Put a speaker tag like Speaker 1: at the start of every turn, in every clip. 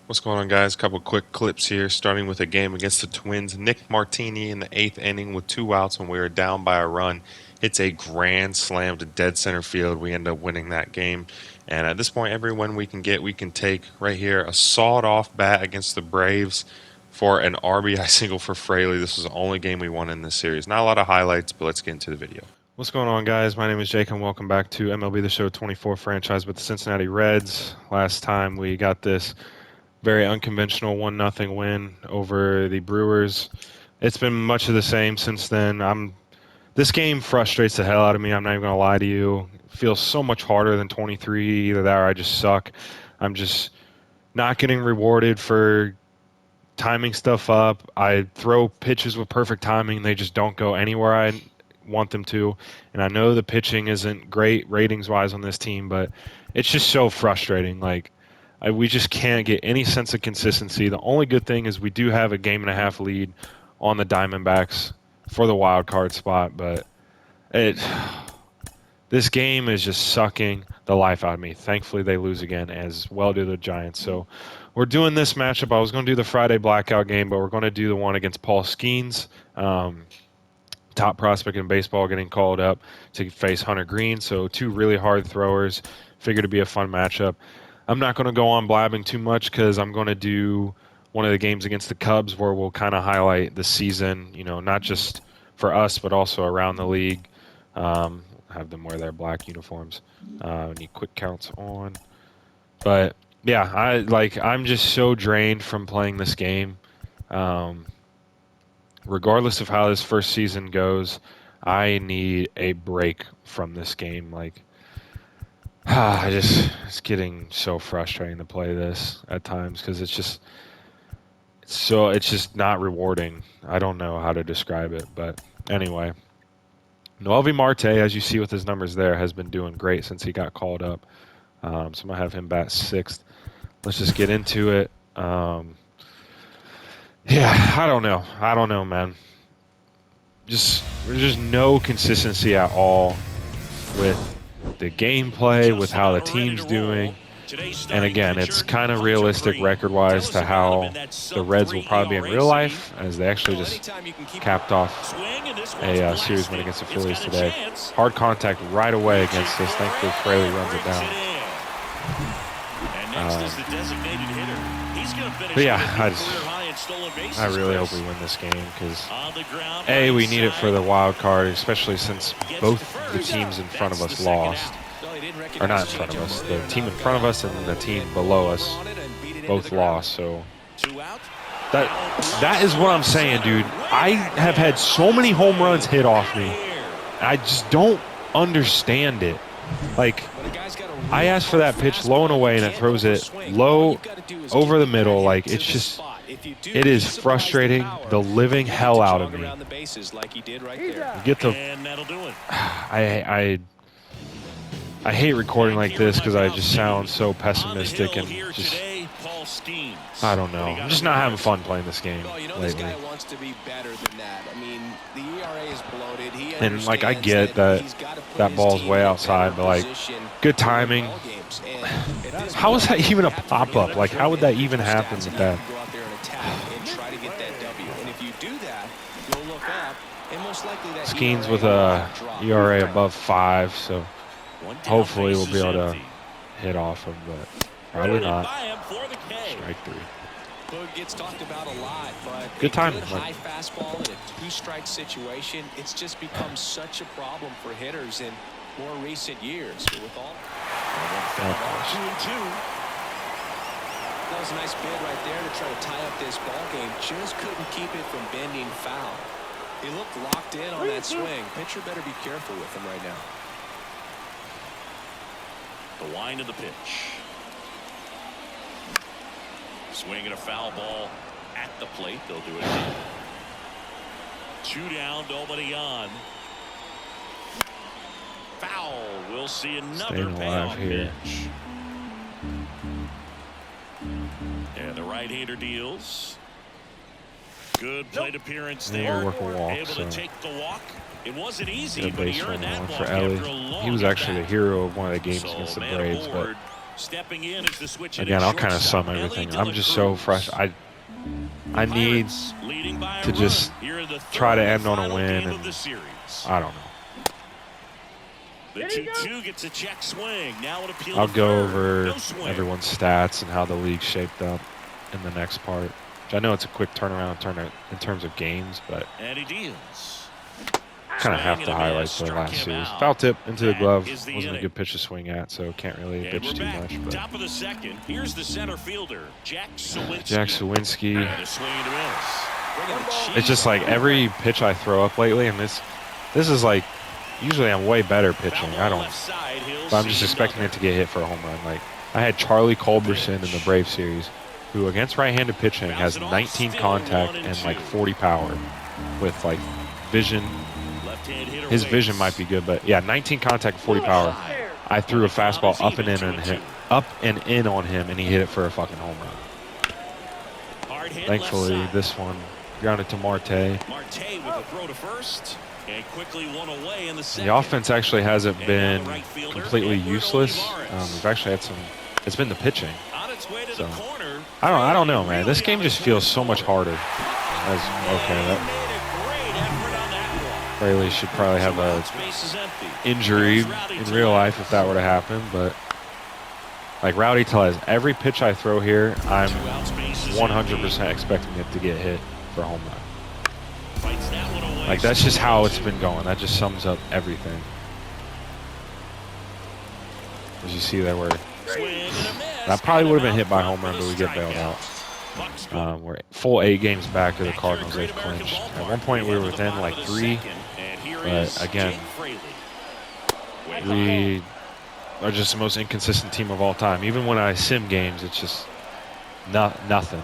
Speaker 1: What's going on, guys? Couple quick clips here, starting with a game against the Twins. Nick Martini in the eighth inning with 2 outs when we were down by a run hits a grand slam to dead center field. We end up winning that game. And at this point, every win we can get, we can take. Right here, a sawed-off bat against the Braves for an RBI single for Fraley. This was the only game we won in this series. Not a lot of highlights, but let's get into the video. What's going on, guys? My name is Jake, and welcome back to MLB The Show 24 franchise with the Cincinnati Reds. Last time we got this very unconventional 1-0 win over the Brewers. It's been much of the same since then. This game frustrates the hell out of me. I'm not even going to lie to you. It feels so much harder than 23. Either that or I just suck. I'm just not getting rewarded for timing stuff up. I throw pitches with perfect timing. They just don't go anywhere I want them to. And I know the pitching isn't great ratings-wise on this team, but it's just so frustrating. We just can't get any sense of consistency. The only good thing is we do have a game-and-a-half lead on the Diamondbacks for the wild card spot, but this game is just sucking the life out of me. Thankfully, they lose again, as well do the Giants. So we're doing this matchup. I was going to do the Friday blackout game, but we're going to do the one against Paul Skeens, top prospect in baseball, getting called up to face Hunter Green. So two really hard throwers. Figured it'd be a fun matchup. I'm not going to go on blabbing too much because I'm going to do one of the games against the Cubs where we'll kind of highlight the season, not just for us, but also around the league. Have them wear their black uniforms. Need quick counts on. But, yeah, I'm just so drained from playing this game. Regardless of how this first season goes, I need a break from this game. It's getting so frustrating to play this at times because it's just not rewarding. I don't know how to describe it, but anyway. Noelvi Marte, as you see with his numbers there, has been doing great since he got called up. So I'm going to have him bat sixth. Let's just get into it. I don't know, man. There's just no consistency at all with the gameplay, with how the team's doing. And again, it's kind of realistic record-wise to how the Reds will probably be in real life, as they actually just capped off a series win against the Phillies today. Hard contact right away against us. Thankfully, Fraley runs it down. But yeah, I really hope we win this game because, A, we need it for the wild card, especially since both the teams in front of us lost. Or not in front of us. The team in front of us and the team below us both lost. So that is what I'm saying, dude. I have had so many home runs hit off me. I just don't understand it. I asked for that pitch low and away, and it throws it low over the middle. It is frustrating the living hell out of me. I hate recording like this because I just sound so pessimistic and just, I don't know. I'm just not having fun playing this game lately. And I get that ball's way outside, but good timing. How is that even a pop-up? How would that even happen with that? Skeens with a ERA above 5, so hopefully we'll be able to hit off him, but probably not. Strike 3.
Speaker 2: Gets talked about a lot, but
Speaker 1: good timing.
Speaker 2: High fastball in a two-strike situation, it's just become such a problem for hitters in more recent years. With all 2-2. That was a nice bid right there to try to tie up this ball game. Just couldn't keep it from bending foul. He looked locked in on that swing. Pitcher better be careful with him right now.
Speaker 3: The wind of the pitch. Swinging a foul ball at the plate. They'll do it again. 2 down, nobody on. Foul. We'll see another payoff pitch. And the right-hander deals. Good plate appearance there.
Speaker 1: Able
Speaker 3: to take the walk. It wasn't easy, but he earned that
Speaker 1: for Ellie. He was actually the hero of one of the games against the Braves, but
Speaker 3: Stepping in is the switch.
Speaker 1: Again, I'll kind of sum everything. I'm just so fresh. I need to just try to end on a win, and I don't know.
Speaker 3: The 2-2 gets a check swing. Now an appeal.
Speaker 1: I'll go over everyone's stats and how the league shaped up in the next part. Which I know it's a quick turnaround in terms of games, but
Speaker 3: and he deals.
Speaker 1: Kind of have to highlight the last series. Foul tip into the glove. Wasn't a good pitch to swing at, so can't really bitch too much. But
Speaker 3: top of the second. Here's the center fielder, Jack Sawinski.
Speaker 1: Jack Sawinski.
Speaker 3: And a swing and a miss.
Speaker 1: It's just like every pitch I throw up lately, and this is like usually I'm way better pitching. But I'm just expecting it to get hit for a home run. Like I had Charlie Culberson in the Brave series, who against right-handed pitching has 19 contact and like 40 power, with like vision. His vision might be good, but yeah, 19 contact, 40 power. I threw a fastball up and in on him, and he hit it for a fucking home run. Thankfully, this one grounded to Marte.
Speaker 3: Marte with a throw to first, and quickly one away in the second.
Speaker 1: The offense actually hasn't been completely useless. We've actually had some. It's been the pitching. So I don't know, man. This game just feels so much harder. Fraley should probably have a injury in real life if that were to happen, but like Rowdy Tellez, every pitch I throw here, I'm 100% expecting it to get hit for a home run. Like that's just how it's been going. That just sums up everything. As you see, that probably would have been hit by a home run, but we get bailed out. We're full 8 games back to the Cardinals. They've clinched. At one point, we were within like 3, but again, we are just the most inconsistent team of all time. Even when I sim games, it's just nothing.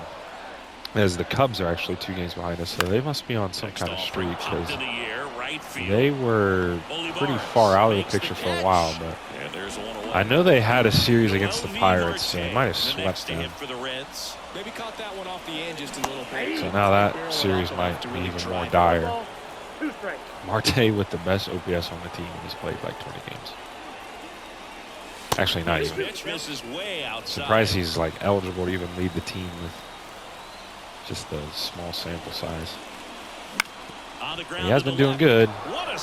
Speaker 1: As the Cubs are actually 2 games behind us, so they must be on some kind of streak because they were pretty far out of the picture for a while. But I know they had a series against the Pirates, so they might have swept them.
Speaker 2: Maybe caught that one off the end just a little bit.
Speaker 1: So now that series might be even more dire. Marte with the best OPS on the team, and he's played like 20 games. Actually, not even. Surprised he's like eligible to even lead the team with just the small sample size. He has been doing good.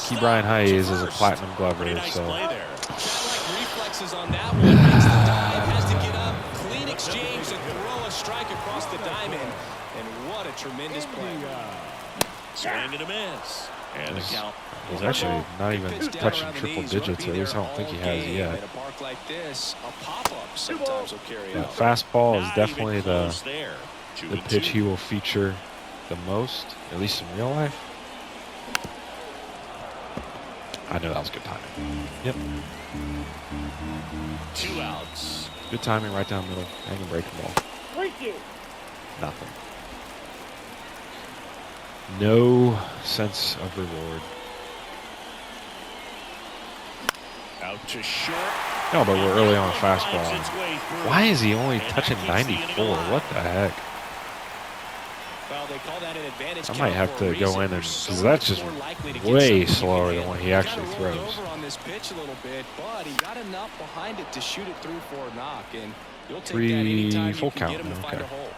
Speaker 1: Key Brian Hayes is a platinum glover, so.
Speaker 2: Reflexes on that one. Makes the dive, has to get up, clean exchange, and throw a strike across the diamond. And what a tremendous play.
Speaker 3: Swing and a miss. And the count.
Speaker 1: He's actually not even touching triple digits, or at least I don't think he has yet. The fastball is definitely the pitch he will feature the most, at least in real life. I know that was good timing. Yep.
Speaker 3: 2 outs.
Speaker 1: Good timing right down the middle. Hanging breaking ball. Nothing. No sense of reward.
Speaker 3: Out to short.
Speaker 1: No, but we're early on a fastball. Why is he only touching 94? What the heck?
Speaker 2: Well, they call that an advantage.
Speaker 1: I might have to go in and because that's just way slower than what he actually throws.
Speaker 2: Over on this pitch a little bit, but he got enough behind it to shoot it through for a knock, and you'll take that anytime
Speaker 1: full
Speaker 2: you can
Speaker 1: count.
Speaker 2: get him to find a hole.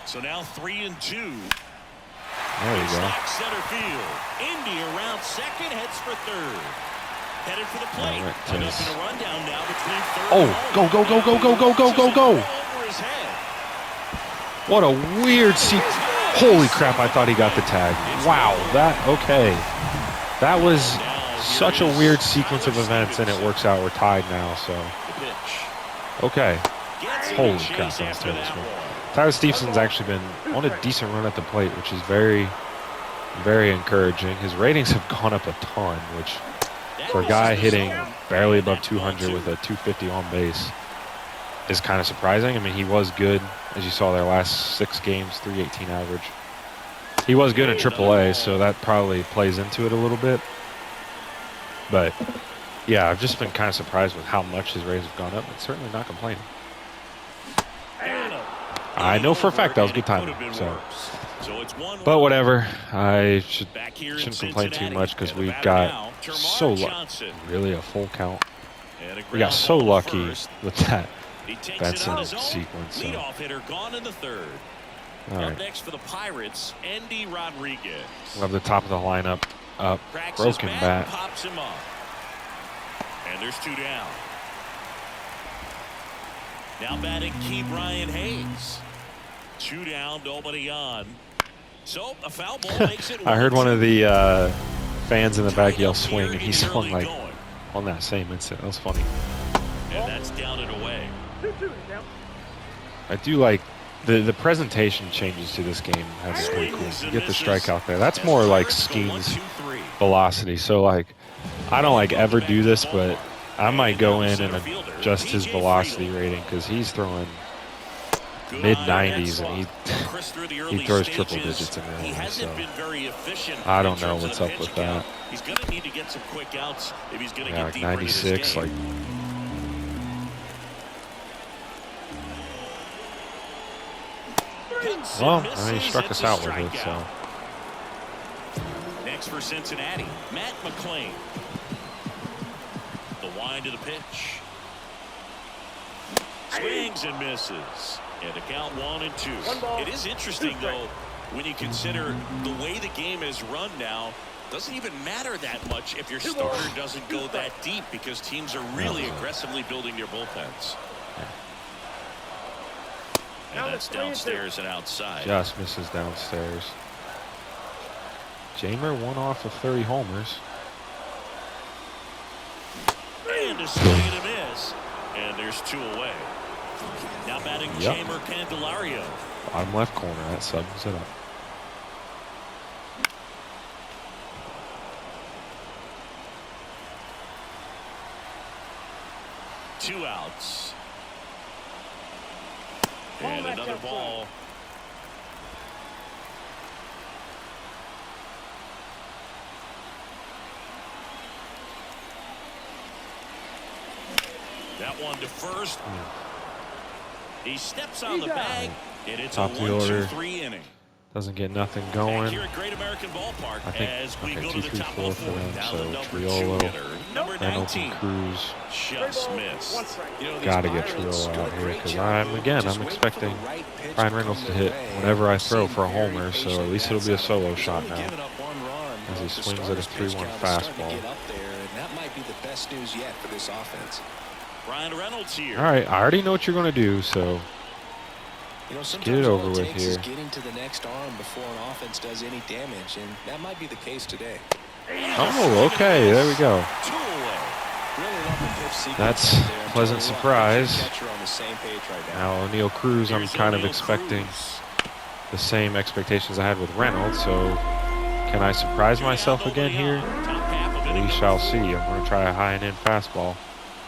Speaker 3: So now 3-2.
Speaker 1: There we go.
Speaker 3: Center field. Indy around second, heads for third. Headed for the plate.
Speaker 1: Right,
Speaker 3: a rundown now between third.
Speaker 1: Oh, go, go, go, go, go, go, go, go, go. What a weird sequence. Holy crap, I thought he got the tag. Wow, okay. That was such a weird sequence of events, and it works out. We're tied now, so. Okay. Holy crap, that was terrible. Tyler Stevenson's actually been on a decent run at the plate, which is very, very encouraging. His ratings have gone up a ton, which for a guy hitting barely above 200 with a 250 on base is kind of surprising. I mean, he was good, as you saw their last 6 games, 318 average. He was good in AAA, so that probably plays into it a little bit. But, yeah, I've just been kind of surprised with how much his ratings have gone up, but certainly not complaining. I know for a fact that was good timing. So
Speaker 3: it's 1-1.
Speaker 1: But whatever. I
Speaker 3: Back here in
Speaker 1: shouldn't complain too
Speaker 3: Cincinnati,
Speaker 1: much because
Speaker 3: and the
Speaker 1: we
Speaker 3: batter
Speaker 1: got
Speaker 3: now,
Speaker 1: so
Speaker 3: Termarr
Speaker 1: lucky.
Speaker 3: Johnson.
Speaker 1: Really a full count.
Speaker 3: And a
Speaker 1: We got
Speaker 3: ground
Speaker 1: so
Speaker 3: ball to
Speaker 1: lucky
Speaker 3: first.
Speaker 1: with that
Speaker 3: He takes it
Speaker 1: Benson
Speaker 3: on his own.
Speaker 1: sequence. So.
Speaker 3: Leadoff hitter gone in the third.
Speaker 1: All
Speaker 3: Up
Speaker 1: right.
Speaker 3: next for the Pirates, Andy Rodriguez.
Speaker 1: We'll have the top of the lineup up.
Speaker 3: Cracks his
Speaker 1: Broken
Speaker 3: bat,
Speaker 1: bat.
Speaker 3: pops him up. And there's 2 down. Now batting key Brian Hayes. 2 down, nobody on. So a foul ball makes it.
Speaker 1: I heard one of the fans in the back yell swing, and he
Speaker 3: in the
Speaker 1: swung
Speaker 3: early
Speaker 1: like
Speaker 3: going.
Speaker 1: on that same instant. That was funny.
Speaker 3: And that's down and away.
Speaker 1: I do like the presentation changes to this game. That's pretty cool. You get the strikeout there. That's more like Skeen's velocity. So like, I don't like ever do this, but I might go in and adjust his velocity rating because he's throwing mid-90s and he throws triple digits in there. So I don't know what's up with that.
Speaker 3: He's going to need to get some quick outs if he's going to
Speaker 1: Yeah,
Speaker 3: get
Speaker 1: like
Speaker 3: deeper into this
Speaker 1: 96,
Speaker 3: game.
Speaker 1: like. Well, I mean, he struck us out with it, so.
Speaker 3: Next for Cincinnati, Matt McClain. The wind to the pitch. Swings and misses. And the count 1-2. It is interesting, though, when you consider the way the game is run now. Doesn't even matter that much if your starter doesn't go that deep because teams are really aggressively building their bullpens. And that's downstairs and outside.
Speaker 1: Just misses downstairs. Jamer 1 off of 30 homers.
Speaker 3: And a swing and a miss. And there's 2 away. Now batting Jamer Candelario.
Speaker 1: Bottom left corner. That sums it up.
Speaker 3: Two outs. And another ball. That one to first. He steps on the bag, and it's
Speaker 1: Top
Speaker 3: a
Speaker 1: of the order.
Speaker 3: 1-2-3 inning.
Speaker 1: Doesn't get nothing
Speaker 3: Back
Speaker 1: going.
Speaker 3: here at Great American Ballpark
Speaker 1: I think,
Speaker 3: as we
Speaker 1: okay,
Speaker 3: go
Speaker 1: 2,
Speaker 3: to the
Speaker 1: 3,
Speaker 3: top
Speaker 1: 4
Speaker 3: of
Speaker 1: for
Speaker 3: the 4th.
Speaker 1: them.
Speaker 3: Down
Speaker 1: So
Speaker 3: the number 2
Speaker 1: Triolo,
Speaker 3: hitter, number
Speaker 1: Reynolds,
Speaker 3: 19.
Speaker 1: and Cruz.
Speaker 3: Just missed.
Speaker 2: You know,
Speaker 1: Got to
Speaker 2: these
Speaker 1: get
Speaker 2: Pirates
Speaker 1: Triolo
Speaker 2: do a
Speaker 1: out here
Speaker 2: great
Speaker 1: because
Speaker 2: job of just
Speaker 1: I'm
Speaker 2: waiting for
Speaker 1: expecting
Speaker 2: the right pitch
Speaker 1: Ryan
Speaker 2: to
Speaker 1: Reynolds
Speaker 2: come
Speaker 1: to
Speaker 2: their
Speaker 1: hit
Speaker 2: way.
Speaker 1: whenever I
Speaker 2: They've
Speaker 1: throw
Speaker 2: seen
Speaker 1: for a
Speaker 2: very
Speaker 1: homer, so
Speaker 2: patient
Speaker 1: at least it'll
Speaker 2: bats
Speaker 1: be a
Speaker 2: out
Speaker 1: solo
Speaker 2: there.
Speaker 1: shot
Speaker 2: They've
Speaker 1: now.
Speaker 2: only given up 1 run,
Speaker 1: As he
Speaker 2: but the
Speaker 1: swings at a
Speaker 2: starter's pitch
Speaker 1: 3-1
Speaker 2: count is starting to
Speaker 1: fastball.
Speaker 2: get up there, and that might be the best news yet for this offense.
Speaker 3: Ryan Reynolds here.
Speaker 1: All right, I already know what you're going to do, so
Speaker 2: You know,
Speaker 1: get
Speaker 2: sometimes
Speaker 1: it
Speaker 2: all
Speaker 1: over
Speaker 2: it
Speaker 1: with
Speaker 2: takes is
Speaker 1: here.
Speaker 2: getting to the next arm before an offense does any damage, and that might be the case today.
Speaker 1: Oh, okay, there we go.
Speaker 3: 2 away.
Speaker 2: Really love the pitch sequence
Speaker 1: That's
Speaker 2: out there. I'm
Speaker 1: pleasant
Speaker 2: telling you what,
Speaker 1: surprise.
Speaker 2: catcher on the same page right now.
Speaker 1: Now O'Neal Cruz, I'm
Speaker 3: Here's
Speaker 1: kind of
Speaker 3: O'Neal
Speaker 1: expecting
Speaker 3: Cruz.
Speaker 1: the same expectations I had with Reynolds, so can I surprise myself again here?
Speaker 3: Top half of
Speaker 1: We
Speaker 3: it.
Speaker 1: shall see. I'm going to try a high and in fastball,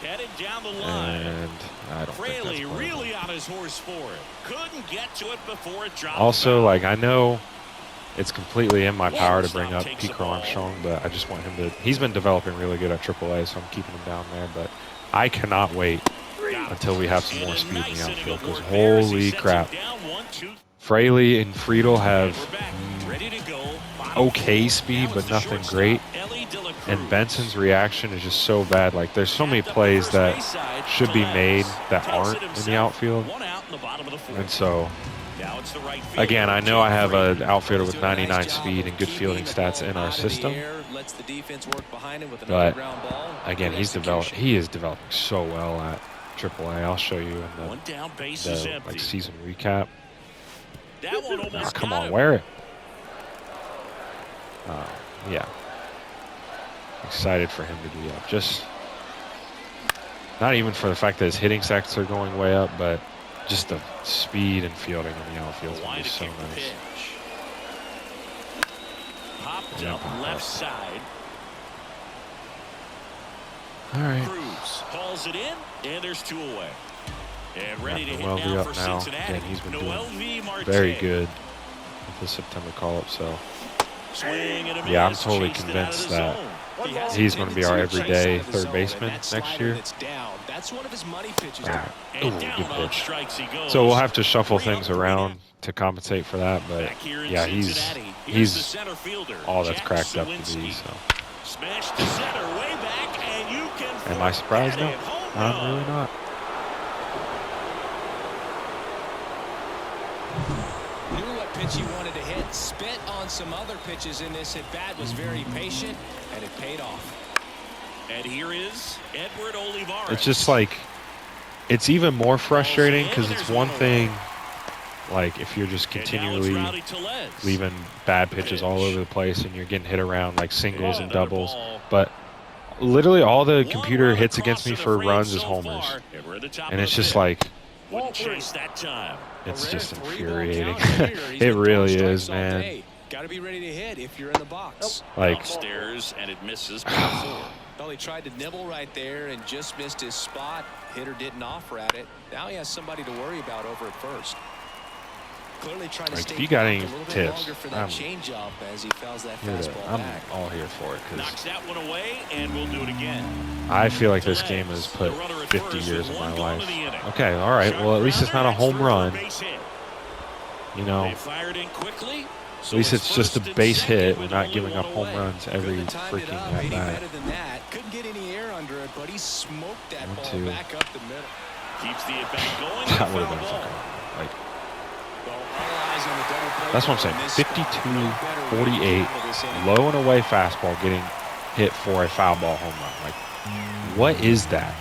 Speaker 3: Headed down the line.
Speaker 1: and I don't think that's
Speaker 3: Fraley
Speaker 1: playable.
Speaker 3: really on his horse for it. Couldn't get to it before it dropped.
Speaker 1: Also, like, I know it's completely in my power to bring up Pico Armstrong, but I just want him to. He's been developing really good at AAA, so I'm keeping him down there. But I cannot wait until we have some more speed in the outfield, because holy crap, Fraley and Friedel have okay speed, but nothing great. And Benson's reaction is just so bad. Like, there's so many plays that should be made that aren't in the outfield. And so, again, I know I have an outfielder with 99 speed and good fielding stats in our system. But, again, he is developing so well at AAA. I'll show you in the like, season recap. Oh, come on, wear it. Yeah. Excited for him to be up. Just not even for the fact that his hitting stats are going way up, but just the speed and fielding in the outfield is going to be so nice.
Speaker 3: Popped up left side.
Speaker 1: All right.
Speaker 3: Cruz hauls it in, and there's 2 away. And ready to hit
Speaker 1: Noel
Speaker 3: now
Speaker 1: up
Speaker 3: for
Speaker 1: now.
Speaker 3: Cincinnati.
Speaker 1: Again, he's been
Speaker 3: Noel
Speaker 1: doing
Speaker 3: V. Marte.
Speaker 1: very good with the September call-up, so
Speaker 3: Swing and a
Speaker 1: yeah, I'm
Speaker 3: miss,
Speaker 1: totally
Speaker 3: chased it
Speaker 1: convinced
Speaker 3: out of the
Speaker 1: that
Speaker 3: zone.
Speaker 1: he's going to be our everyday third baseman next year.
Speaker 2: That's one of his money pitches.
Speaker 3: And down on strikes he goes.
Speaker 1: So we'll have to shuffle things around to compensate for that, but yeah, he's all that's cracked up to be. So.
Speaker 3: Smash to center, way back, and you can.
Speaker 1: Am I surprised now? I'm really not.
Speaker 2: Knew what pitch he wanted to hit. Spit on some other pitches in this at bat. Was very patient, and it paid off.
Speaker 3: And here is Edward Olivares.
Speaker 1: It's just like, it's even more frustrating because it's one thing, like if you're just continually leaving bad pitches all over the place and you're getting hit around like singles and doubles, but literally all the computer hits against me for runs is homers, and it's just like, it's just infuriating. It really is, man.
Speaker 2: Got to be ready to hit if you're in the box.
Speaker 1: Like,
Speaker 3: upstairs, and it misses.
Speaker 2: Well, he tried to nibble right there and just missed his spot. Hitter didn't offer at it. Now he has somebody to worry about over at first. Clearly trying to stay
Speaker 1: if you got any
Speaker 2: a little bit
Speaker 1: tips,
Speaker 2: longer for that changeup as he fouls that fastball
Speaker 1: I'm
Speaker 2: back.
Speaker 1: all here for it
Speaker 3: Knocks
Speaker 1: because
Speaker 3: that one away, and we'll do it again.
Speaker 1: I feel like this game has put 50 years of my life. Okay, all right. Well, at least it's not a home run. You know,
Speaker 3: They fired in quickly.
Speaker 1: at least it's just a base hit. We're not giving up home runs every
Speaker 2: Couldn't time it
Speaker 1: freaking
Speaker 2: up
Speaker 1: at
Speaker 2: any
Speaker 1: bat.
Speaker 2: better than that. Couldn't get any air under it, but he smoked that
Speaker 1: 1,
Speaker 2: ball
Speaker 1: 2.
Speaker 2: back up the middle.
Speaker 3: Keeps the at-bat going.
Speaker 1: That would have
Speaker 3: Foul
Speaker 1: been
Speaker 3: ball.
Speaker 1: something. Like,
Speaker 2: Well, all eyes on the double play
Speaker 1: that's what I'm
Speaker 2: on
Speaker 1: saying.
Speaker 2: this spot. No better
Speaker 1: 52,
Speaker 2: way to
Speaker 1: 48,
Speaker 2: handle this inning.
Speaker 1: low and away fastball getting hit for a foul ball home run. Like, what is that?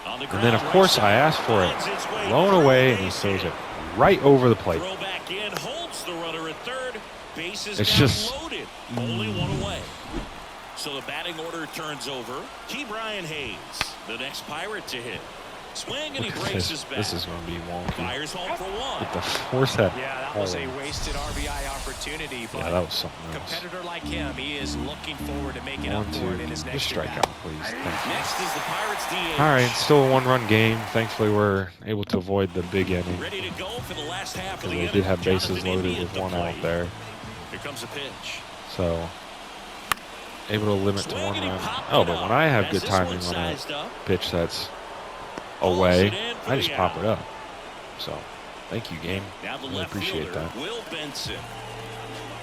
Speaker 1: And then, of course, I asked for it low and away, and he throws it right over the plate.
Speaker 3: Throw back in, holds the runner at third. Bases
Speaker 1: It's
Speaker 3: now
Speaker 1: just-
Speaker 3: loaded. Only one away. So the batting order turns over. Key Brian Hayes, the next Pirate to hit. Swing, and he
Speaker 1: Look at
Speaker 3: breaks
Speaker 1: this.
Speaker 3: his back.
Speaker 1: This is going to be wonky.
Speaker 3: Fires home for one.
Speaker 1: With the force that.
Speaker 2: Yeah, that was a wasted RBI opportunity, but
Speaker 1: Yeah, that was something
Speaker 2: a
Speaker 1: else.
Speaker 2: competitor like him, he is looking forward to making
Speaker 1: 1,
Speaker 2: up for
Speaker 1: 2.
Speaker 2: it in his next
Speaker 1: Just strike
Speaker 2: at-bat.
Speaker 1: out, please. Thank you.
Speaker 3: Next is the Pirates DH.
Speaker 1: All right, still a one-run game. Thankfully, we're able to avoid the big inning
Speaker 3: Ready to go for the last half of
Speaker 1: because
Speaker 3: the
Speaker 1: they
Speaker 3: inning.
Speaker 1: did have bases
Speaker 3: Jonathan
Speaker 1: loaded
Speaker 3: India
Speaker 1: with
Speaker 3: at
Speaker 1: one
Speaker 3: the
Speaker 1: out
Speaker 3: plate.
Speaker 1: there.
Speaker 3: Here comes a pitch.
Speaker 1: So, able to limit to
Speaker 3: Swing,
Speaker 1: one
Speaker 3: and he
Speaker 1: run.
Speaker 3: popped
Speaker 1: Oh,
Speaker 3: it
Speaker 1: but
Speaker 3: up.
Speaker 1: when I have
Speaker 3: Has
Speaker 1: good
Speaker 3: this
Speaker 1: timing
Speaker 3: one
Speaker 1: on a
Speaker 3: sized up.
Speaker 1: pitch that's
Speaker 3: Pulls
Speaker 1: away,
Speaker 3: it in for
Speaker 1: I
Speaker 3: the
Speaker 1: just pop
Speaker 3: out.
Speaker 1: it up. So, thank you, game.
Speaker 3: Now the
Speaker 1: Really
Speaker 3: left
Speaker 1: appreciate
Speaker 3: fielder,
Speaker 1: that.
Speaker 3: Will Benson.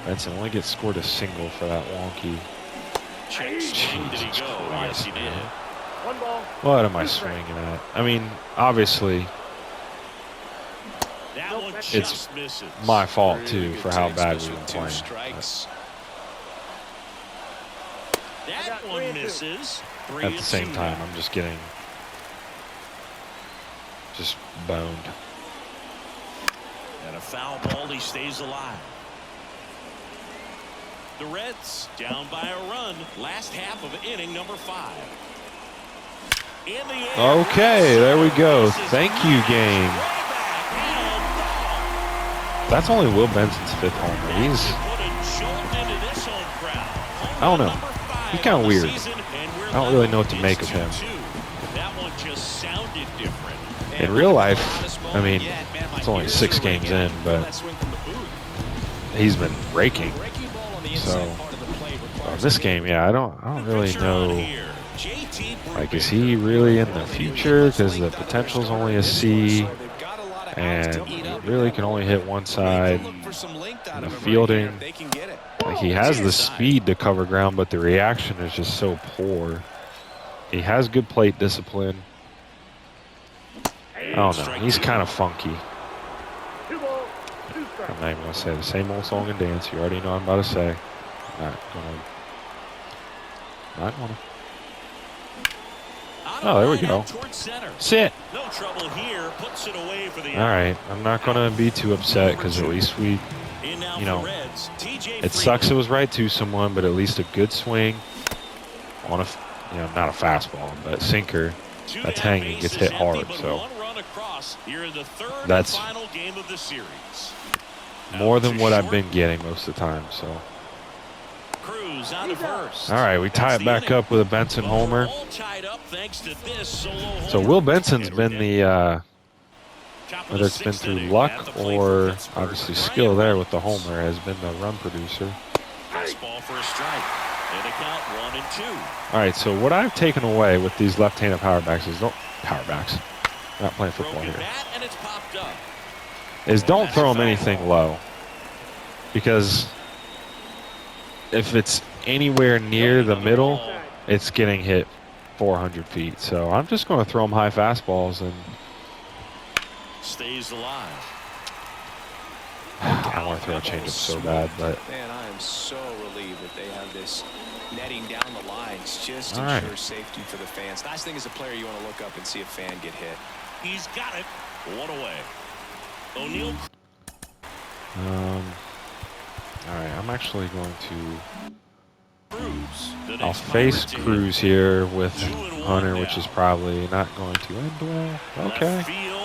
Speaker 1: Benson only gets scored a single for that wonky.
Speaker 3: Chase swing, did he
Speaker 1: Jesus
Speaker 3: go?
Speaker 1: Christ,
Speaker 3: Yes, he did.
Speaker 1: man. What am I swinging at? I mean, obviously,
Speaker 3: That one
Speaker 1: It's
Speaker 3: just misses.
Speaker 1: my fault,
Speaker 2: Really
Speaker 1: too,
Speaker 2: good
Speaker 1: for how
Speaker 2: takes,
Speaker 1: bad
Speaker 2: just
Speaker 1: we've
Speaker 2: with
Speaker 1: been
Speaker 2: 2
Speaker 1: playing.
Speaker 2: strikes.
Speaker 3: That one misses.
Speaker 1: But at the same time, I'm just getting just boned.
Speaker 3: And a foul ball, he stays alive. The Reds down by a run. Last half of inning number 5. In the air.
Speaker 1: Okay, there we go. Thank you, game. That's only Will Benson's 5th homer. He's, I don't know. He's kind of weird. I don't really know what to make of him.
Speaker 3: That one just sounded different.
Speaker 1: In real life, I mean, it's only 6 games in, but he's been raking. So, on this game, yeah, I don't really know. Like, is he really in the future? Because the potential's only a C, and he really can only hit one side. And the fielding, like, he has the speed to cover ground, but the reaction is just so poor. He has good plate discipline. I don't know. He's kind of funky. I'm not even going to say the same old song and dance. You already know what I'm about to say. Not gonna. Oh, there we go. Sit.
Speaker 3: No trouble here. Puts it away for the
Speaker 1: All right. I'm not going to be too upset because at least we, you know, it sucks it was right to someone, but at least a good swing on a, you know, not a fastball, but sinker that's hanging gets hit hard. So that's more than what I've been getting most of the time. So. All right, we tie it back up with a Benson homer. So Will Benson's been the, whether it's been through luck or obviously skill there with the homer, has been the run producer.
Speaker 3: Fastball for a strike. And a count 1-2.
Speaker 1: All right, so what I've taken away with these left-handed power backs is don't we're not playing football
Speaker 3: Broken
Speaker 1: here.
Speaker 3: bat, and it's popped up.
Speaker 1: Is
Speaker 3: And
Speaker 1: don't
Speaker 3: that's
Speaker 1: throw
Speaker 3: a
Speaker 1: them anything
Speaker 3: foul.
Speaker 1: low, because if it's anywhere near the middle, it's getting hit 400 feet. So I'm just going to throw them high fastballs, and
Speaker 3: Stays alive.
Speaker 1: I want to throw a changeup so bad, but
Speaker 2: Man, I am so relieved that they have this netting down the lines. Just
Speaker 1: All right.
Speaker 2: ensure safety for the fans. Last thing as a player, you want to look up and see a fan get hit.
Speaker 3: He's got it. One away. O'Neal.
Speaker 1: all right, I'm actually going to.
Speaker 3: Cruz. The
Speaker 1: I'll
Speaker 3: next
Speaker 1: face
Speaker 3: Pirate to hit.
Speaker 1: Cruz here with
Speaker 3: 2-1
Speaker 1: Hunter, which
Speaker 3: now.
Speaker 1: is probably not going to end well. Okay.
Speaker 3: Left field.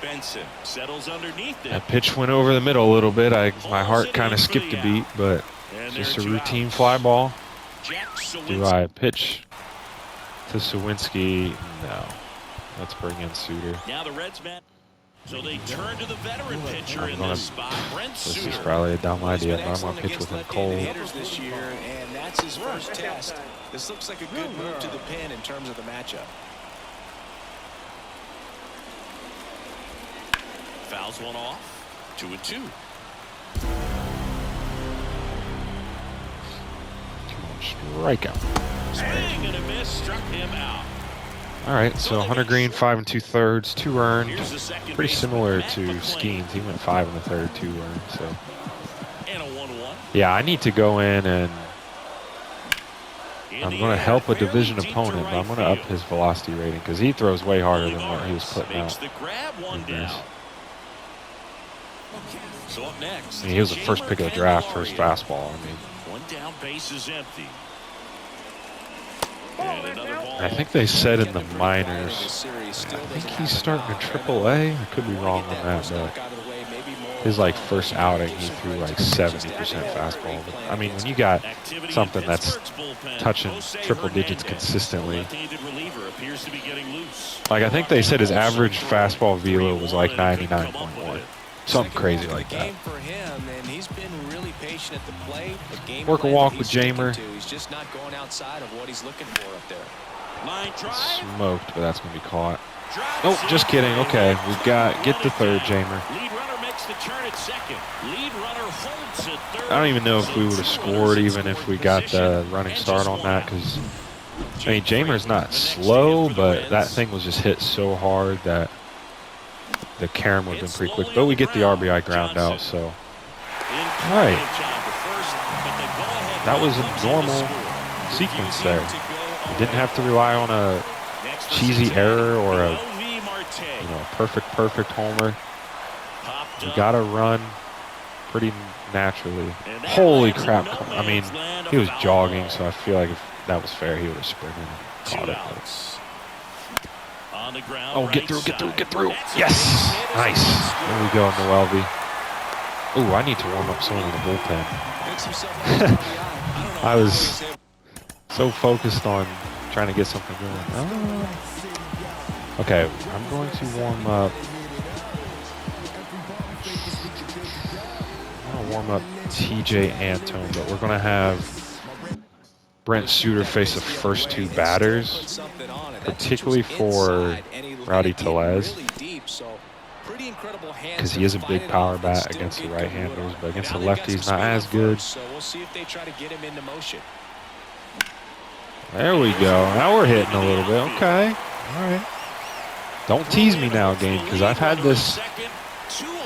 Speaker 3: Benson settles underneath it.
Speaker 1: That pitch went over the middle a little bit. My heart kind of skipped a beat, but
Speaker 3: And
Speaker 1: just a
Speaker 3: there are two
Speaker 1: routine
Speaker 3: outs.
Speaker 1: fly ball.
Speaker 3: Jack
Speaker 1: Do
Speaker 3: Sawinski.
Speaker 1: I pitch to Sawinski? No. Let's bring in Suter.
Speaker 3: Now the Reds man. So they turn to the veteran pitcher
Speaker 1: I'm
Speaker 3: in
Speaker 1: gonna-
Speaker 3: this spot, Brent
Speaker 1: This is
Speaker 3: Suter.
Speaker 1: probably a dumb
Speaker 2: Well, he's
Speaker 1: idea,
Speaker 2: been
Speaker 1: but I'm going
Speaker 2: excellent
Speaker 1: to pitch
Speaker 2: against
Speaker 1: with him
Speaker 2: left-handed
Speaker 1: cold.
Speaker 2: hitters this year, and that's his first test. This looks like a good move to the pin in terms of the matchup.
Speaker 3: Fouls one off. 2-2.
Speaker 1: Strikeout.
Speaker 3: Swing and a miss. Struck him out.
Speaker 1: All right, so Hunter Green, 5 2/3, 2 earned.
Speaker 3: Here's the second
Speaker 1: Pretty
Speaker 3: baseman,
Speaker 1: similar
Speaker 3: Matt
Speaker 1: to
Speaker 3: McClain.
Speaker 1: Skeens. He went 5 1/3, 2 earned. So
Speaker 3: And a 1-1.
Speaker 1: yeah, I need to go in and
Speaker 3: In
Speaker 1: I'm
Speaker 3: the
Speaker 1: going to
Speaker 3: air,
Speaker 1: help a
Speaker 3: fairly
Speaker 1: division
Speaker 3: deep to
Speaker 1: opponent, but
Speaker 3: right
Speaker 1: I'm going to up
Speaker 3: field.
Speaker 1: his velocity rating because he throws way harder than what he was
Speaker 3: Olivares
Speaker 1: putting
Speaker 3: makes
Speaker 1: out.
Speaker 3: the grab, one
Speaker 1: in this.
Speaker 3: down. So up next,
Speaker 1: I mean, he was the first pick of the draft for his fastball. I mean,
Speaker 3: one down, base is empty. And another ball.
Speaker 1: I think they said in the minors, I think he's starting in Triple-A. I could be wrong on that, but his like first outing, he threw like 70% fastball. But, I mean, when you got
Speaker 3: Activity in
Speaker 1: something that's
Speaker 3: Pittsburgh's bullpen.
Speaker 1: touching
Speaker 3: Jose
Speaker 1: triple digits
Speaker 3: Hernandez,
Speaker 1: consistently.
Speaker 3: the left-handed reliever, appears to be getting loose.
Speaker 1: Like, I think they said his
Speaker 3: Also
Speaker 1: average
Speaker 3: throw
Speaker 1: fastball velo was like
Speaker 3: 3-1 and couldn't come up
Speaker 1: 99.1.
Speaker 3: with it.
Speaker 1: Something
Speaker 2: Second
Speaker 1: crazy
Speaker 2: walk of
Speaker 1: like
Speaker 2: the
Speaker 1: that.
Speaker 2: game for him, and he's been really patient at the plate. The game
Speaker 1: Work a
Speaker 2: plan
Speaker 1: walk
Speaker 2: that
Speaker 1: with
Speaker 2: he's sticking
Speaker 1: Jamer.
Speaker 2: to, he's just not going outside of what he's looking for up there.
Speaker 3: Line drive.
Speaker 1: Smoked, but that's going to be caught.
Speaker 3: Drives
Speaker 1: Oh, just kidding.
Speaker 3: in.
Speaker 1: Okay, we've got get the third,
Speaker 3: Running
Speaker 1: Jamer.
Speaker 3: down. Lead runner makes the turn at second. Lead runner holds at third.
Speaker 1: I don't even know if
Speaker 3: So
Speaker 1: we would have
Speaker 3: two
Speaker 1: scored
Speaker 3: runners in
Speaker 1: even if
Speaker 3: scoring
Speaker 1: we got
Speaker 3: position
Speaker 1: the running
Speaker 3: and
Speaker 1: start
Speaker 3: just
Speaker 1: on
Speaker 3: one
Speaker 1: that
Speaker 3: out.
Speaker 1: because, I mean, Jamer's not slow, but that thing was just hit so hard that the carom would have been pretty quick. But we get the RBI ground out, so. All right. That was a normal sequence there. You didn't have to rely on a cheesy error or a perfect homer. You got to run pretty naturally. Holy crap. I mean, he was jogging, so I feel like if that was fair, he would have sprinted and caught it. Oh, get through. Yes. Nice. There we go, Noelvi. Ooh, I need to warm up someone in the bullpen. I was so focused on trying to get something going. Oh. Okay, I'm going to warm up. I'm going to warm up TJ Antone, but we're going to have Brent Suter face the first two batters, particularly for Rowdy Tellez, because he is a big power bat against the right-handers, but against the lefties, not as good.
Speaker 2: So we'll see if they try to get him into motion.
Speaker 1: There we go. Now we're hitting a little bit. Okay. All right. Don't tease me now, game, because I've had this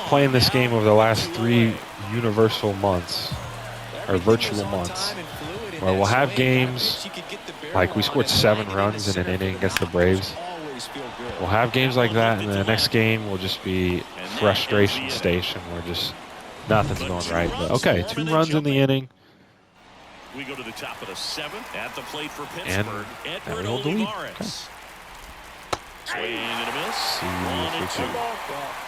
Speaker 1: playing this game over the last 3 universal months, or virtual months, where we'll have games like we scored 7 runs in an inning against the Braves. We'll have games like that, and then the next game will just be frustration station where just nothing's going right. But okay, 2 runs in the inning.
Speaker 3: We go to the top of the 7th at the plate for
Speaker 1: And
Speaker 3: Pittsburgh.
Speaker 1: then
Speaker 3: Edward
Speaker 1: we hold the lead.
Speaker 3: Olivares. Swing and a miss.
Speaker 1: See if we
Speaker 3: 1-2.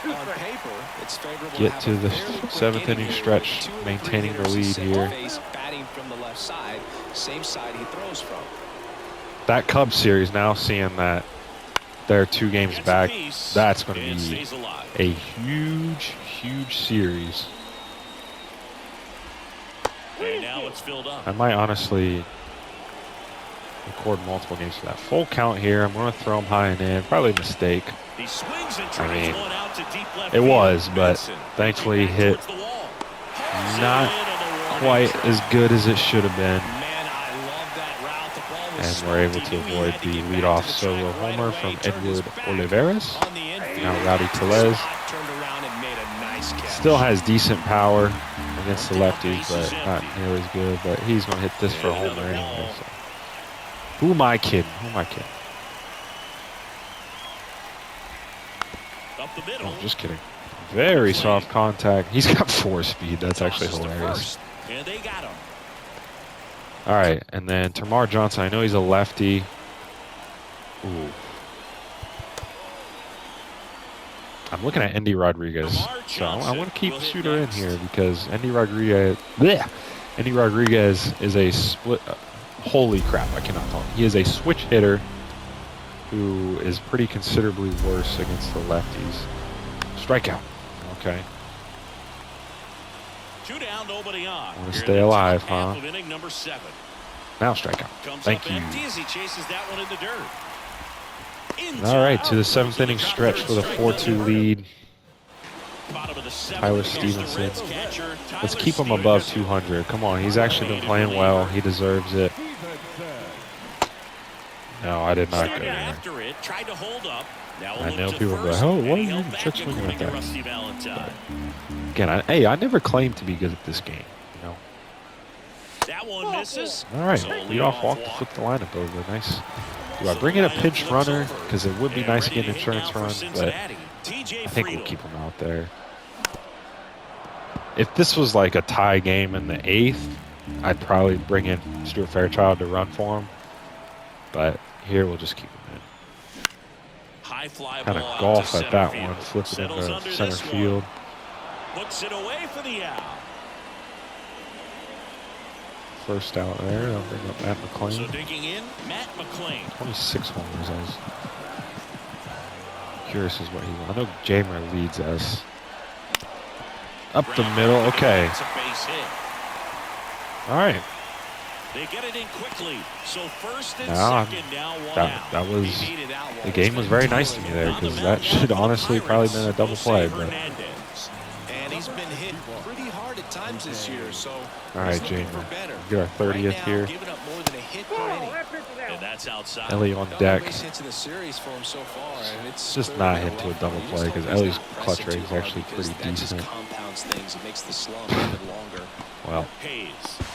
Speaker 2: Well, on paper, it's favorable
Speaker 1: Get
Speaker 2: have
Speaker 1: to
Speaker 2: a
Speaker 1: the
Speaker 2: fairly quick
Speaker 1: 7th inning
Speaker 2: here
Speaker 1: stretch,
Speaker 2: with 2 or 3
Speaker 1: maintaining the
Speaker 2: hitters
Speaker 1: lead
Speaker 2: in
Speaker 1: here.
Speaker 2: base, batting from the left side, same side he throws from.
Speaker 1: That Cubs series, now seeing that they're 2 games
Speaker 3: Gets a
Speaker 1: back,
Speaker 3: piece
Speaker 1: that's going to
Speaker 3: and
Speaker 1: be
Speaker 3: stays alive.
Speaker 1: a huge series.
Speaker 3: And now it's filled up.
Speaker 1: I might honestly record multiple games for that. Full count here. I'm going to throw him high and in. Probably a mistake.
Speaker 3: He swings and
Speaker 1: I mean,
Speaker 3: one out to deep left
Speaker 1: it
Speaker 3: field.
Speaker 1: was, but
Speaker 3: Benson
Speaker 1: thankfully
Speaker 3: back
Speaker 1: hit
Speaker 3: towards the wall.
Speaker 1: not quite as good as it should have been.
Speaker 2: Man, I love that route. The ball was
Speaker 1: And we're able
Speaker 2: smoked.
Speaker 1: to
Speaker 2: He knew he
Speaker 1: avoid
Speaker 2: had to
Speaker 1: the
Speaker 2: get back
Speaker 1: leadoff
Speaker 2: to the
Speaker 1: solo
Speaker 2: track right
Speaker 1: homer
Speaker 2: away.
Speaker 1: from
Speaker 2: Turned his
Speaker 1: Edward
Speaker 2: back
Speaker 1: Olivares.
Speaker 2: on the infield.
Speaker 1: Now Rowdy
Speaker 2: Got to the
Speaker 1: Tellez.
Speaker 2: spot, turned around and made a nice catch.
Speaker 1: Still has decent power against the lefties, but not nearly as good. But he's going to hit this for a homer anyway. So. Who am I kidding? Who am I kidding?
Speaker 3: Up the middle.
Speaker 1: Oh, just kidding. Very soft contact. He's got 4 speed. That's actually hilarious.
Speaker 3: And they got him.
Speaker 1: All right, and then Tamar Johnson. I know he's a lefty. Ooh. I'm looking at Andy Rodriguez. So I want to keep the shooter in here because Andy Rodriguez is a split. Holy crap! I cannot talk. He is a switch hitter who is pretty considerably worse against the lefties. Strikeout. Okay.
Speaker 3: 2 down, nobody on.
Speaker 1: Want to stay alive, huh?
Speaker 3: Inning number 7.
Speaker 1: Now strikeout. Thank you.
Speaker 3: Empty as he chases that one in the dirt.
Speaker 1: All right, to the 7th inning stretch with a 4-2 lead. Tyler Stevenson. Let's keep him above 200. Come on, he's actually been playing well. He deserves it. No, I did not go there. I know people go, oh, why are you even trick swinging like that? Again, I never claimed to be good at this game. You know.
Speaker 3: That one misses.
Speaker 1: All right, leadoff walk to flip the lineup over. Nice. Do I bring in a pinch runner? Because it would be nice to get an insurance run, but I think we'll keep him out there. If this was like a tie game in the 8th, I'd probably bring in Stuart Fairchild to run for him. But here we'll just keep him in. Kind of golf at that one. Flip it into center field.
Speaker 3: Puts it away for the out.
Speaker 1: First out there. I'll bring up Matt McClain.
Speaker 3: So digging in, Matt McClain.
Speaker 1: 26 homers. I was curious as what he wants. I know Jamer leads us. Up the middle. Okay. All right.
Speaker 3: They get it in quickly. So first and
Speaker 1: Now,
Speaker 3: second, now one out.
Speaker 1: that was the game was very nice to me there because that should honestly probably been a double play. But
Speaker 2: And he's been hit pretty hard at times this year. So
Speaker 1: all right, Jamer, get our 30th here.
Speaker 2: Giving up more than a hit per inning.
Speaker 3: And that's outside.
Speaker 1: Ellie on deck.
Speaker 2: Base hits in the series for him so far, and it's
Speaker 1: Just not hit to a double play because Ellie's clutch rate is actually pretty
Speaker 2: that just
Speaker 1: decent.
Speaker 2: compounds things. It makes the slump even longer.
Speaker 1: Well,
Speaker 3: Hayes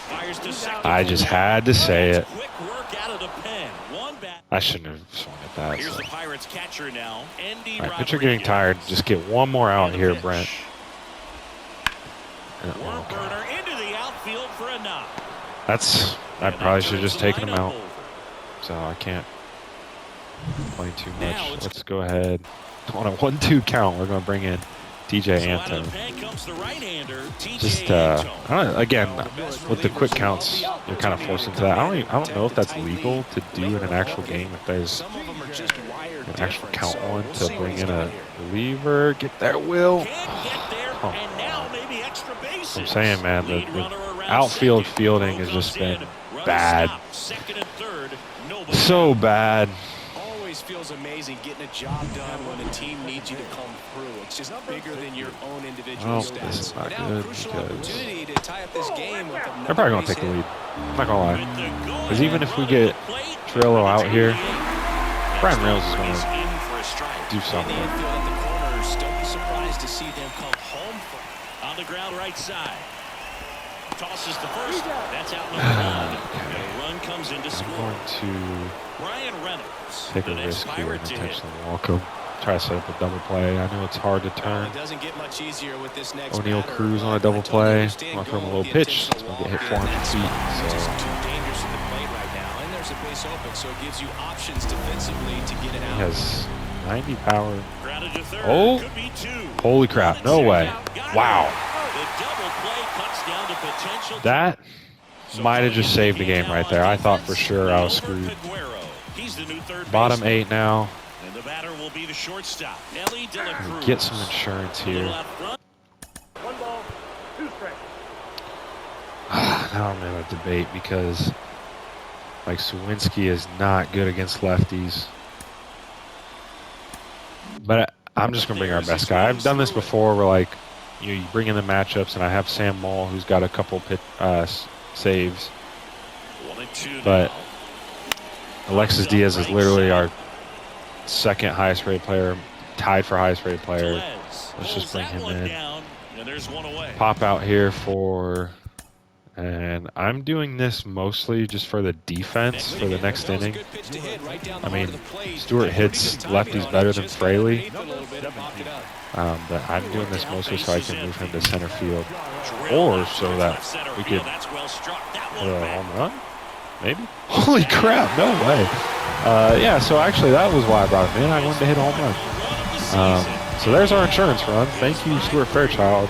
Speaker 3: fires to second.
Speaker 1: I just had to say it.
Speaker 3: Quick work out of the pen. One bat.
Speaker 1: I shouldn't have swung at that.
Speaker 3: Here's
Speaker 1: So.
Speaker 3: the Pirates catcher now, Andy
Speaker 1: All right, pitcher getting
Speaker 3: Rodriguez.
Speaker 1: tired. Just get one more out here,
Speaker 3: Pitch.
Speaker 1: Brent.
Speaker 3: Worm
Speaker 1: Okay.
Speaker 3: burner into the outfield for a knock.
Speaker 1: I
Speaker 3: And
Speaker 1: probably
Speaker 3: that
Speaker 1: should have
Speaker 3: turns
Speaker 1: just
Speaker 3: the
Speaker 1: taken him
Speaker 3: lineup
Speaker 1: out.
Speaker 3: over.
Speaker 1: So I can't complain too
Speaker 3: Now
Speaker 1: much.
Speaker 3: it's-
Speaker 1: Let's go ahead. On a 1-2 count, we're going to bring in TJ
Speaker 3: So out of
Speaker 1: Anto.
Speaker 3: the pen comes the right-hander, TJ
Speaker 1: Just
Speaker 3: Anto.
Speaker 1: I don't know, again, with the quick counts, you're kind of forced into that. I don't know if that's legal to do in an actual game. If there's
Speaker 2: Some of them are just wired
Speaker 1: an actual
Speaker 2: different,
Speaker 1: count
Speaker 2: so
Speaker 1: one
Speaker 2: we'll
Speaker 1: to
Speaker 2: see what
Speaker 1: bring
Speaker 2: he's
Speaker 1: in
Speaker 2: got
Speaker 1: a
Speaker 2: here.
Speaker 1: reliever, get there, Will.
Speaker 3: Can't get there,
Speaker 1: Oh.
Speaker 3: and now maybe extra bases.
Speaker 1: I'm saying, man,
Speaker 3: Lead
Speaker 1: the
Speaker 3: runner around
Speaker 1: outfield
Speaker 3: second.
Speaker 1: fielding
Speaker 3: Throw
Speaker 1: has just
Speaker 3: comes
Speaker 1: been
Speaker 3: in. Runner
Speaker 1: bad.
Speaker 3: stops. Second and third, nobody.
Speaker 1: So bad.
Speaker 2: Always feels amazing getting a job done when a team needs you to come through. It's just bigger than your own individual
Speaker 1: Well,
Speaker 2: stats.
Speaker 1: this is not
Speaker 2: Now,
Speaker 1: good
Speaker 2: crucial
Speaker 1: because
Speaker 2: opportunity to tie up this game with
Speaker 1: they're probably going to take the lead. I'm not going to lie. Because even if we get Trillo out here, Brian Rails is going to do
Speaker 2: In
Speaker 1: something.
Speaker 2: the infield at the corners, don't be surprised to see them come home from.
Speaker 3: On the ground right side. Tosses to first. That's out number one. And a run comes in to
Speaker 1: I'm
Speaker 3: score.
Speaker 1: going to
Speaker 3: Brian Reynolds.
Speaker 1: take a
Speaker 3: the next
Speaker 1: risk here
Speaker 3: Pirate
Speaker 1: and
Speaker 3: to hit.
Speaker 1: intentionally walk him. Try to set up a double play. I know it's hard to turn.
Speaker 2: It doesn't get much easier with this next
Speaker 1: O'Neal
Speaker 2: batter,
Speaker 1: Cruz on a
Speaker 2: but
Speaker 1: double
Speaker 2: I totally
Speaker 1: play.
Speaker 2: understand
Speaker 1: I'm going to throw him a
Speaker 2: going
Speaker 1: little
Speaker 2: with the
Speaker 1: pitch. It's
Speaker 2: intentional
Speaker 1: going to get hit
Speaker 2: walk in
Speaker 1: 400
Speaker 2: that
Speaker 1: feet.
Speaker 2: spot. It's just
Speaker 1: So
Speaker 2: too dangerous at the plate right now, and there's a base open, so it gives you options defensively to get it
Speaker 1: he
Speaker 2: out.
Speaker 1: has 90 power.
Speaker 3: Grounded to third.
Speaker 1: Oh.
Speaker 3: Could be two.
Speaker 1: Holy crap. No way. Wow.
Speaker 3: The double play cuts down to potential.
Speaker 1: That might have just saved the game right there. I thought for sure I was screwed.
Speaker 3: He's the new third
Speaker 1: Bottom
Speaker 3: baseman.
Speaker 1: 8 now.
Speaker 3: And the batter will be the shortstop, Ellie De La Cruz.
Speaker 1: Get some insurance
Speaker 3: A little
Speaker 1: here.
Speaker 3: out front.
Speaker 1: Now I'm in a debate because like Sawinski is not good against lefties. But I'm just going to bring our best guy. I've done this before where, like, you bring in the matchups, and I have Sam Moll, who's got a couple saves. But Alexis Diaz is literally our second highest rated player, tied for highest rated player. Let's just bring him in. Pop out here for... And I'm doing this mostly just for the defense for the next inning. I mean, Stewart hits lefties better than Fraley. But I'm doing this mostly so I can move him to center field. Or so that we could hit a home run? Maybe? Holy crap, no way. Yeah, so actually that was why I brought him in. I wanted to hit a home run. So there's our insurance run. Thank you, Stuart Fairchild.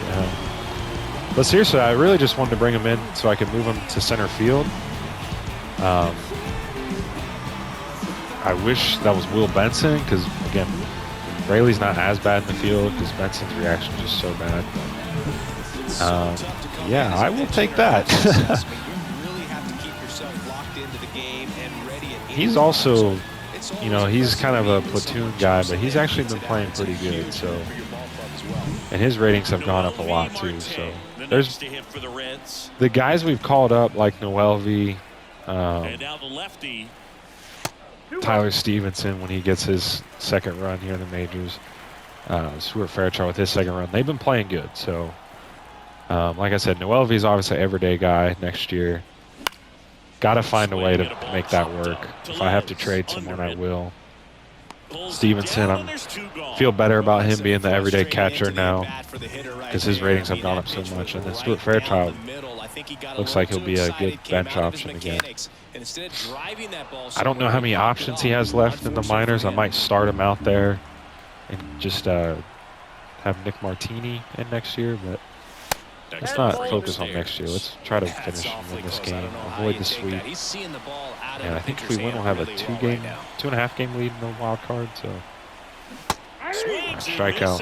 Speaker 1: But seriously, I really just wanted to bring him in so I could move him to center field. I wish that was Will Benson because, again, Rayleigh's not as bad in the field because Benson's reaction is just so bad. Yeah, I will take that. He's also, you know, he's kind of a platoon guy, but he's actually been playing pretty good. So, and his ratings have gone up a lot too. So. There's the guys we've called up like Noelvi, Tyler Stevenson when he gets his second run here in the majors, Stuart Fairchild with his second run. They've been playing good. So, like I said, Noelvi's obviously an everyday guy next year. Got to find a way to make that work. If I have to trade someone, I will. Stevenson, I feel better about him being the everyday catcher now because his ratings have gone up so much. And then Stuart Fairchild looks like he'll be a good bench option again. I don't know how many options he has left in the minors. I might start him out there and just have Nick Martini in next year, but let's not focus on next year. Let's try to finish in this game, avoid the sweep. And I think if we win, we'll have a 2.5 game lead in the wild card. So, strikeout.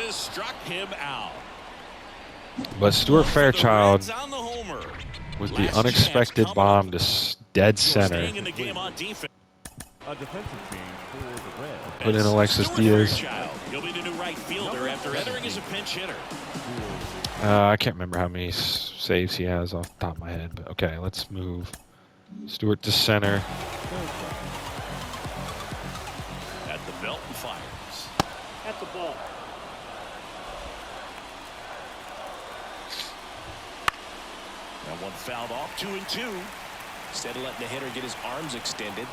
Speaker 1: But Stuart Fairchild with the unexpected bomb to dead center. Put in Alexis Diaz. I can't remember how many saves he has off the top of my head, but okay, let's move Stewart to center.
Speaker 3: At the belt and fires. At the ball. That one fouled off, 2-2.
Speaker 2: Instead of letting the hitter get his arms extended,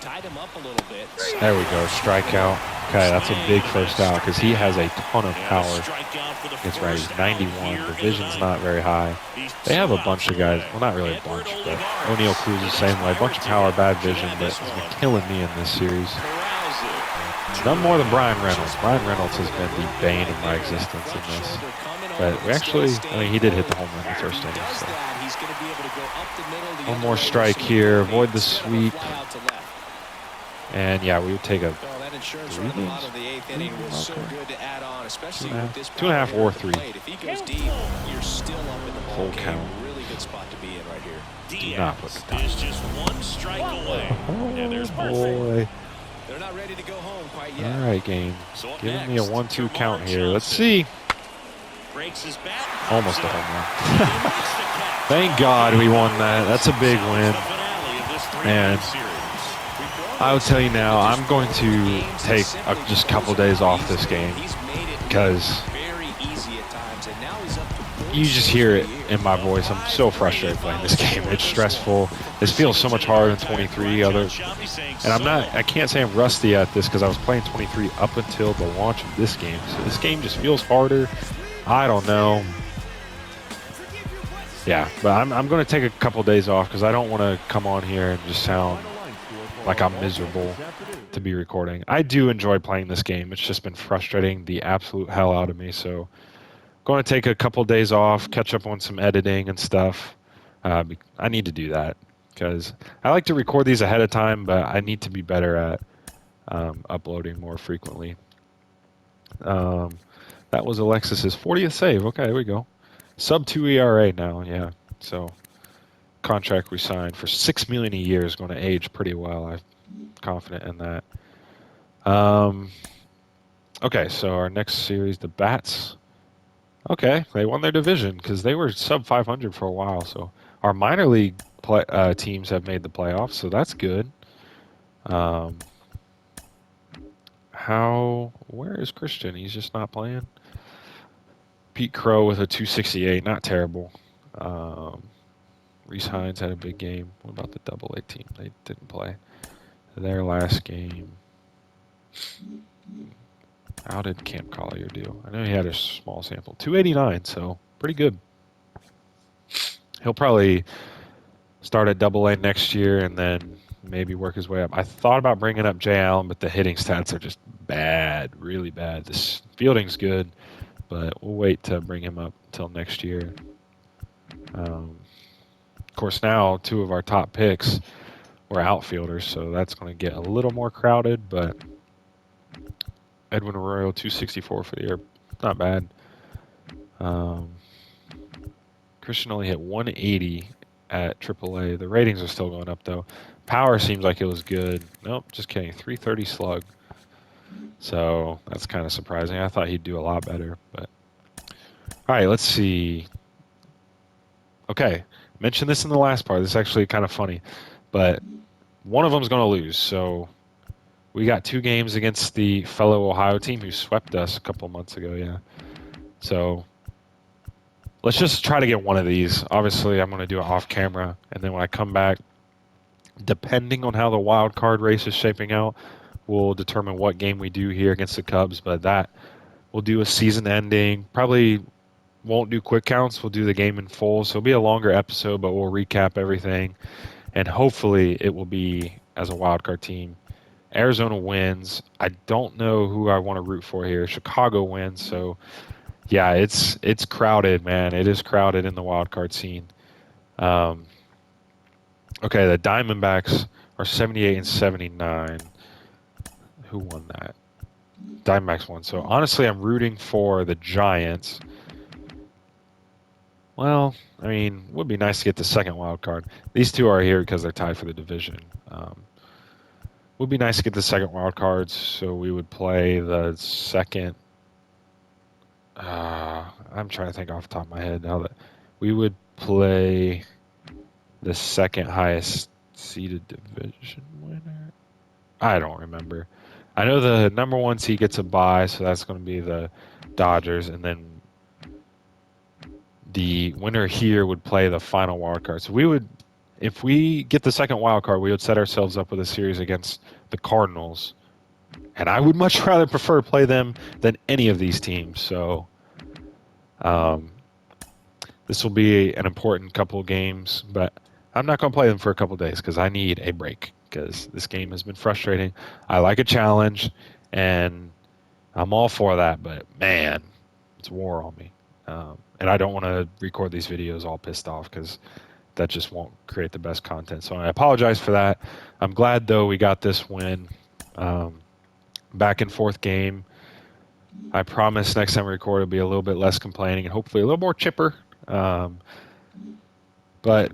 Speaker 2: tied him up a little bit.
Speaker 1: There we go, strikeout. Okay, that's a big first out because he has a ton of power. It's right, he's 91. The vision's not very high. They have a bunch of guys. Well, not really a bunch, but O'Neal Cruz is the same way. A bunch of power, bad vision, but he's been killing me in this series. None more than Brian Reynolds. Brian Reynolds has been the bane of my existence in this. But we actually, I mean, he did hit the home run in the first inning. So. One more strike here. Avoid the sweep. And yeah, we would take a 3 games. Two and a half or 3. Full count. Do not put the time. Oh boy.
Speaker 2: They're not ready to go home quite yet.
Speaker 1: All right, game. Giving me a 1-2 count here. Let's see. Almost a home run. Thank God we won that. That's a big win. And I will tell you now, I'm going to take just a couple days off this game because you just hear it in my voice. I'm so frustrated playing this game. It's stressful. This feels so much harder than 23 other. And I can't say I'm rusty at this because I was playing 23 up until the launch of this game. So this game just feels harder. I don't know. Yeah, but I'm going to take a couple days off because I don't want to come on here and just sound like I'm miserable to be recording. I do enjoy playing this game. It's just been frustrating the absolute hell out of me. So going to take a couple days off, catch up on some editing and stuff. I need to do that because I like to record these ahead of time, but I need to be better at uploading more frequently. That was Alexis's 40th save. Okay, there we go. Sub 2 ERA now, yeah. So
Speaker 4: contract we signed for $6 million a year is going to age pretty well. I'm confident in that. Okay, so our next series, the Bats. Okay, they won their division because they were sub 500 for a while. So our minor league teams have made the playoffs, so that's good. Where is Christian? He's just not playing. Pete Crow with a 268, not terrible. Reese Hines had a big game. What about the Double A team? They didn't play. Their last game. How did Camp Collier do? I know he had a small sample. 289, so pretty good. He'll probably start at Double A next year and then maybe work his way up. I thought about bringing up Jay Allen, but the hitting stats are just bad, really bad. This fielding's good, but we'll wait to bring him up until next year. Of course, now 2 of our top picks were outfielders, so that's going to get a little more crowded, but Edwin Arroyo, 264 for the year. Not bad. Christian only hit 180 at AAA. The ratings are still going up, though. Power seems like it was good. Nope, just kidding. 330 slug. So that's kind of surprising. I thought he'd do a lot better. But all right, let's see. Okay, mentioned this in the last part. This is actually kind of funny. But one of them's going to lose, so we got 2 games against the fellow Ohio team who swept us a couple months ago, yeah. So let's just try to get one of these. Obviously, I'm going to do it off camera, and then when I come back, depending on how the wild card race is shaping out, we'll determine what game we do here against the Cubs, but that we'll do a season ending. Probably won't do quick counts. We'll do the game in full, so it'll be a longer episode, but we'll recap everything, and hopefully it will be as a wild card team. Arizona wins. I don't know who I want to root for here. Chicago wins, so yeah, it's crowded, man. It is crowded in the wild card scene. Okay, the Diamondbacks are 78 and 79. Who won that? Diamondbacks won. So honestly, I'm rooting for the Giants. Well, I mean, it would be nice to get the second wild card. These 2 are here because they're tied for the division. Would be nice to get the second wild card, so we would play the second. I'm trying to think off the top of my head now that we would play the second highest seeded division winner. I don't remember. I know the number 1 seed gets a bye, so that's going to be the Dodgers, and then the winner here would play the final wild card. So we would, if we get the second wild card, we would set ourselves up with a series against the Cardinals, and I would much rather prefer to play them than any of these teams. So this will be an important couple of games, but I'm not going to play them for a couple of days because I need a break because this game has been frustrating. I like a challenge, and I'm all for that, but man, it's war on me. And I don't want to record these videos all pissed off because that just won't create the best content. So I apologize for that. I'm glad, though, we got this win. Back and forth game. I promise next time we record it'll be a little bit less complaining and hopefully a little more chipper. But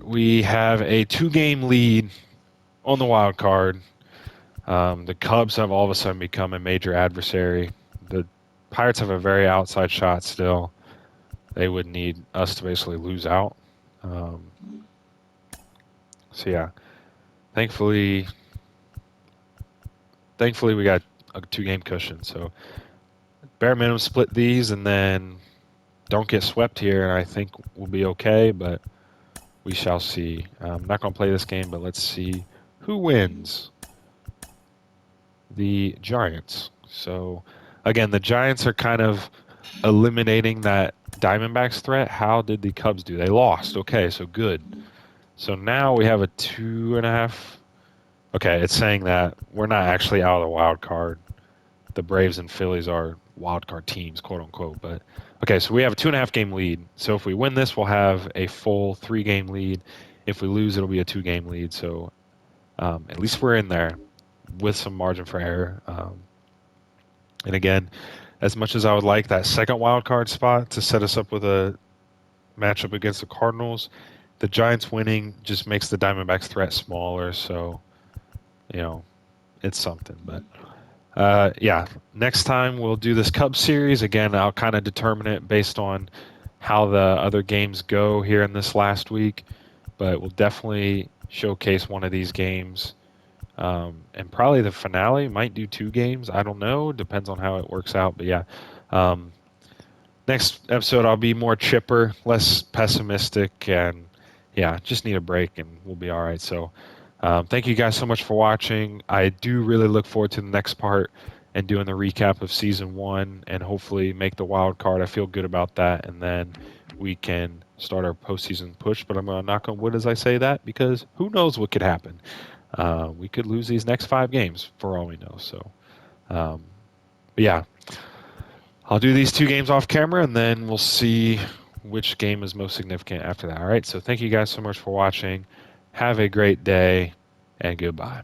Speaker 4: we have a 2-game lead on the wild card. The Cubs have all of a sudden become a major adversary. The Pirates have a very outside shot still. They would need us to basically lose out. So yeah, thankfully we got a 2-game cushion. So bare minimum split these and then don't get swept here, and I think we'll be okay, but we shall see. I'm not going to play this game, but let's see who wins. The Giants. So again, the Giants are kind of eliminating that Diamondbacks threat. How did the Cubs do? They lost. Okay, so good. So now we have a 2.5. Okay, it's saying that we're not actually out of the wild card. The Braves and Phillies are wild card teams, quote unquote. But okay, so we have a 2.5 game lead. So if we win this, we'll have a full 3-game lead. If we lose, it'll be a 2-game lead. So at least we're in there with some margin for error. And again, as much as I would like that second wild card spot to set us up with a matchup against the Cardinals, the Giants winning just makes the Diamondbacks' threat smaller. So, it's something. But yeah, next time we'll do this Cubs series again. I'll kind of determine it based on how the other games go here in this last week. But we'll definitely showcase one of these games. And probably the finale might do 2 games. I don't know. Depends on how it works out. But yeah, next episode I'll be more chipper, less pessimistic, and yeah, just need a break and we'll be all right. So thank you guys so much for watching. I do really look forward to the next part and doing the recap of season 1 and hopefully make the wild card. I feel good about that. And then we can start our postseason push. But I'm going to knock on wood as I say that because who knows what could happen. We could lose these next 5 games for all we know. So, but yeah, I'll do these 2 games off camera and then we'll see which game is most significant after that. All right. So thank you guys so much for watching. Have a great day and goodbye.